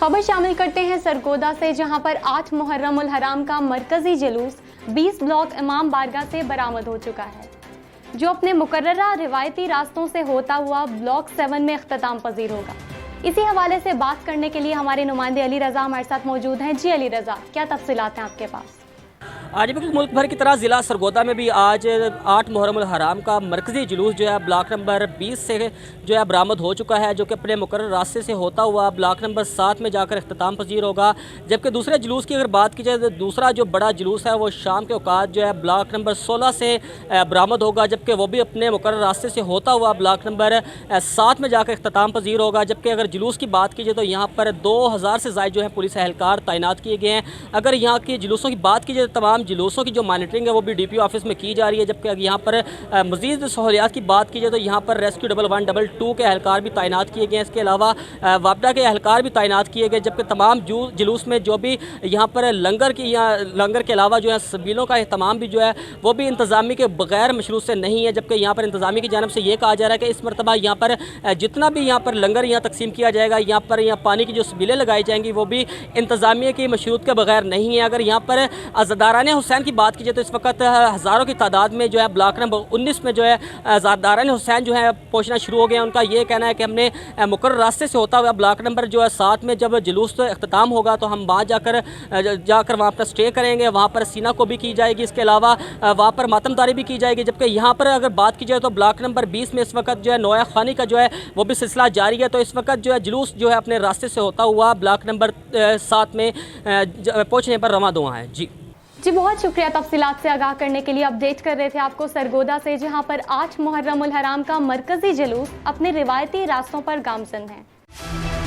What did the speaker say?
खबर शामिल करते हैं सरगोदा से, जहां पर 8 मुहर्रम उल हराम का मरकजी जुलूस 20 ब्लॉक इमाम बारगाह से बरामद हो चुका है, जो अपने मुकर्ररा रिवायती रास्तों से होता हुआ ब्लॉक 7 में इख्तिताम पजीर होगा। इसी हवाले से बात करने के लिए हमारे नुमाइंदे अली रज़ा हमारे साथ मौजूद हैं। जी अली रज़ा, क्या तफसीलात हैं आपके पास? आज भी मुल्क भर की तरह ज़िला सरगोदा में भी आज 8 मुहर्रम उल हराम का मरकज़ी जुलूस जो है ब्लॉक नंबर 20 से जो है बरामद हो चुका है, जो कि अपने मुकर्रर रास्ते से होता हुआ ब्लॉक नंबर 7 में जाकर इख्तिताम पजीर होगा। जबकि दूसरे जुलूस की अगर बात की जाए तो दूसरा जो बड़ा जुलूस है वो शाम के औकात जो है ब्लॉक नंबर 16 से बरामद होगा, जबकि वो भी अपने मुकर्रर रास्ते से होता हुआ ब्लॉक नंबर 7 में जाकर इख्तिताम पजीर होगा। जबकि अगर जुलूस की बात की जाए तो यहाँ पर 2000 से ज़ायद जो है पुलिस एहलकार तैनात किए गए हैं। अगर यहाँ के जुलूसों की बात की जाए तो तमाम जुलूसों की जो मॉनिटरिंग है वो भी DPO ऑफिस में की जा रही है। जबकि अगर यहाँ पर मज़ीद सहूलियात की बात की जाए तो यहाँ पर रेस्क्यू 112 के एहलकार भी तैनात किए गए हैं। इसके अलावा वापडा के एहलकार भी तैनात किए गए। जबकि तमाम जुलूस में जो भी यहाँ पर लंगर के अलावा जो है सबीलों का अहतमाम भी जो है वो भी इंतज़ामी के बगैर मशरूत से नहीं है। जबकि यहाँ पर इंतज़ामी की जानब से ये कहा जा रहा है कि इस मरतबा यहाँ पर जितना भी यहाँ पर लंगर यहाँ तकसीम किया जाएगा, यहाँ पानी की जो सबीलें लगाई जाएंगी वो भी इंतज़ामिया की मशरूत के बगैर नहीं है। अगर यहाँ पर अज़ादारान हुसैन की बात की जाए तो इस वक्त हज़ारों की तादाद में जो है ब्लॉक नंबर 19 में जो है अज़ादारान हुसैन जो है पहुँचना शुरू हो गए हैं। उनका ये कहना है कि हमने मुकर्रर रास्ते से होता हुआ ब्लॉक नंबर जो है 7 में जब जुलूस इख्तिताम होगा तो हम वहाँ जाकर वहाँ पर स्टे करेंगे, वहाँ पर सीना को भी की जाएगी, इसके अलावा वहाँ पर मातमदारी भी की जाएगी। जबकि यहाँ पर अगर बात की जाए तो ब्लॉक नंबर 20 में इस वक्त जो है नोया खानी का जो है वो भी सिलसिला जारी है। तो इस वक्त जो है जुलूस जो है अपने रास्ते से होता हुआ ब्लॉक नंबर 7 में पहुँचने पर रवाना हुआ है। जी बहुत शुक्रिया तफसीलात से आगाह करने के लिए। अपडेट कर रहे थे आपको सरगोदा से, जहां पर 8 मुहर्रम उल हराम का मरकजी जुलूस अपने रिवायती रास्तों पर गामजन है।